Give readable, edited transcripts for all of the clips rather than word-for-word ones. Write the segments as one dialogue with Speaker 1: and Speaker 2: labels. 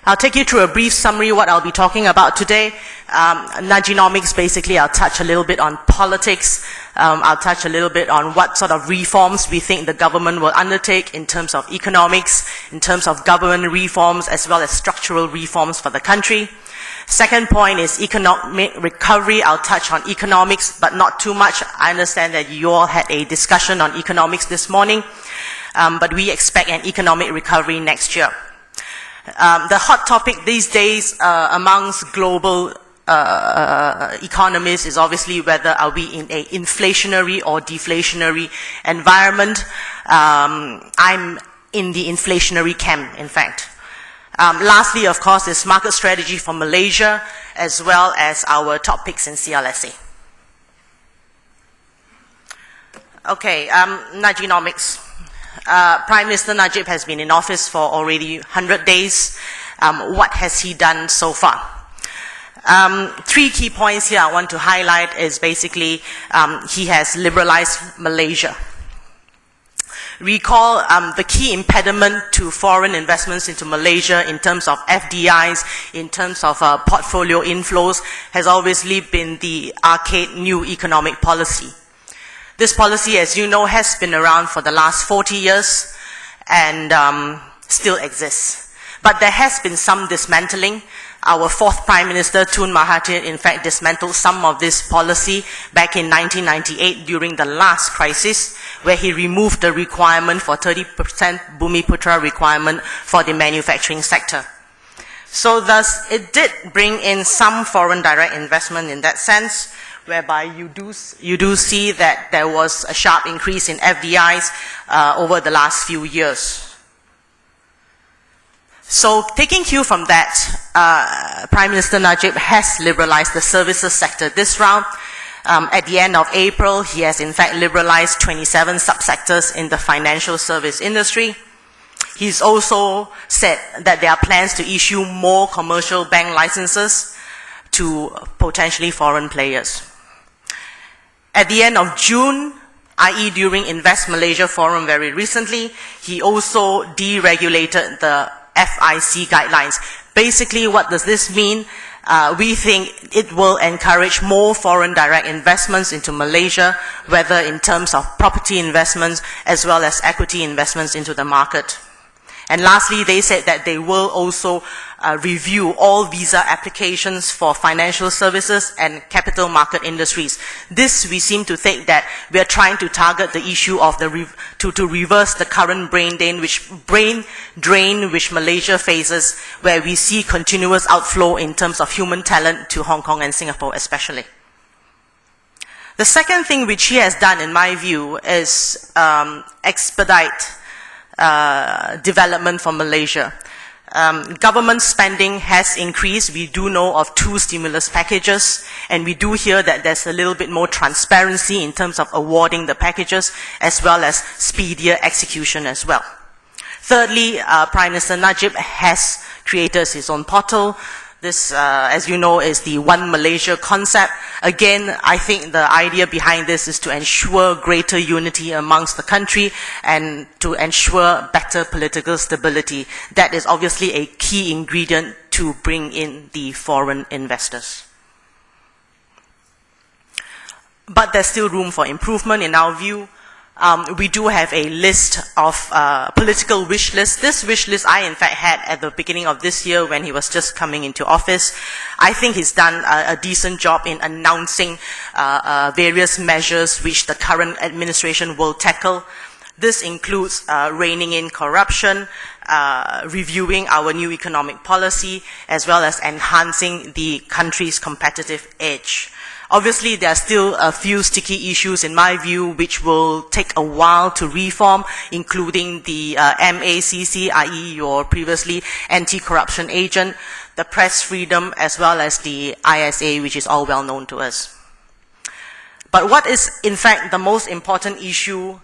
Speaker 1: I'll take you through a brief summary of what I'll be talking about today. Naginomics, basically, I'll touch a little bit on politics. I'll touch a little bit on what sort of reforms we think the government will undertake in terms of economics, in terms of government reforms, as well as structural reforms for the country. Second point is economic recovery. I'll touch on economics, but not too much. I understand that you all had a discussion on economics this morning, but we expect an economic recovery next year. The hot topic these days amongst global economists is obviously whether are we in an inflationary or deflationary environment. I'm in the inflationary camp, in fact. Lastly, of course, is market strategy for Malaysia, as well as our top picks in CLSA. Okay, Naginomics. Prime Minister Najib has been in office for already 100 days. What has he done so far? Three key points here I want to highlight is basically he has liberalized Malaysia. Recall the key impediment to foreign investments into Malaysia in terms of FDIs, in terms of portfolio inflows, has obviously been the archaic new economic policy. This policy, as you know, has been around for the last 40 years and still exists. But there has been some dismantling. Our fourth Prime Minister, Tun Mahathir, in fact, dismantled some of this policy back in 1998 during the last crisis, where he removed the requirement for 30% Bumiputra requirement for the manufacturing sector. So thus, it did bring in some foreign direct investment in that sense, whereby you do see that there was a sharp increase in FDIs over the last few years. So taking cue from that, Prime Minister Najib has liberalized the services sector this round. At the end of April, he has in fact liberalized 27 subsectors in the financial service industry. He's also said that there are plans to issue more commercial bank licenses to potentially foreign players. At the end of June, i.e. during Invest Malaysia Forum very recently, he also deregulated the FIC guidelines. Basically, what does this mean? We think it will encourage more foreign direct investments into Malaysia, whether in terms of property investments as well as equity investments into the market. And lastly, they said that they will also review all visa applications for financial services and capital market industries. This, we seem to think that we are trying to target the issue of to reverse the current brain drain which Malaysia faces, where we see continuous outflow in terms of human talent to Hong Kong and Singapore especially. The second thing which he has done, in my view, is expedite development for Malaysia. Government spending has increased. We do know of 2 stimulus packages, and we do hear that there's a little bit more transparency in terms of awarding the packages, as well as speedier execution as well. Thirdly, Prime Minister Najib has created his own portal. This, as you know, is the One Malaysia concept. Again, I think the idea behind this is to ensure greater unity amongst the country and to ensure better political stability. That is obviously a key ingredient to bring in the foreign investors. But there's still room for improvement in our view. We do have a list of political wish lists. This wish list I in fact had at the beginning of this year when he was just coming into office. I think he's done a decent job in announcing various measures which the current administration will tackle. This includes reining in corruption, reviewing our new economic policy, as well as enhancing the country's competitive edge. Obviously, there are still a few sticky issues, in my view, which will take a while to reform, including the MACC, i.e. your previously anti-corruption agent, the press freedom, as well as the ISA, which is all well known to us. But what is, in fact, the most important issue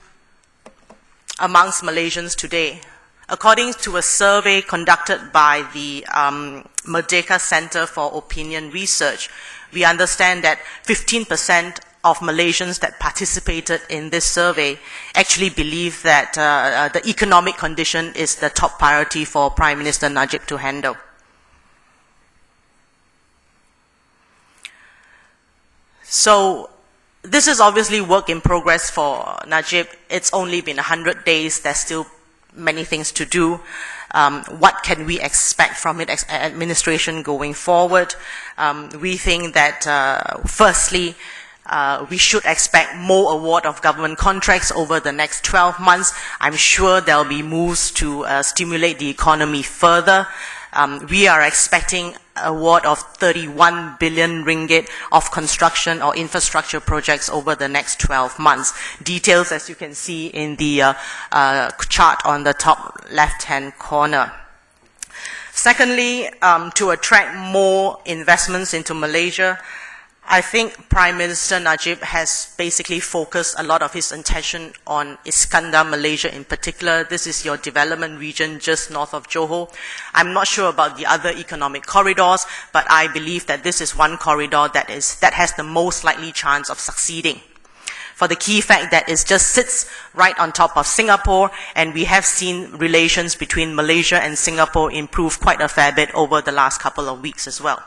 Speaker 1: amongst Malaysians today? According to a survey conducted by the Merdeka Center for Opinion Research, we understand that 15% of Malaysians that participated in this survey actually believe that the economic condition is the top priority for Prime Minister Najib to handle. So this is obviously work in progress for Najib. It's only been 100 days. There's still many things to do. What can we expect from it as administration going forward? We think that, firstly, we should expect more award of government contracts over the next 12 months. I'm sure there'll be moves to stimulate the economy further. We are expecting award of 31 billion ringgit of construction or infrastructure projects over the next 12 months. Details, as you can see in the chart on the top left-hand corner. Secondly, to attract more investments into Malaysia, I think Prime Minister Najib has basically focused a lot of his attention on Iskandar, Malaysia in particular. This is your development region just north of Johor. I'm not sure about the other economic corridors, but I believe that this is one corridor that has the most likely chance of succeeding, for the key fact that it just sits right on top of Singapore, and we have seen relations between Malaysia and Singapore improve quite a fair bit over the last couple of weeks as well.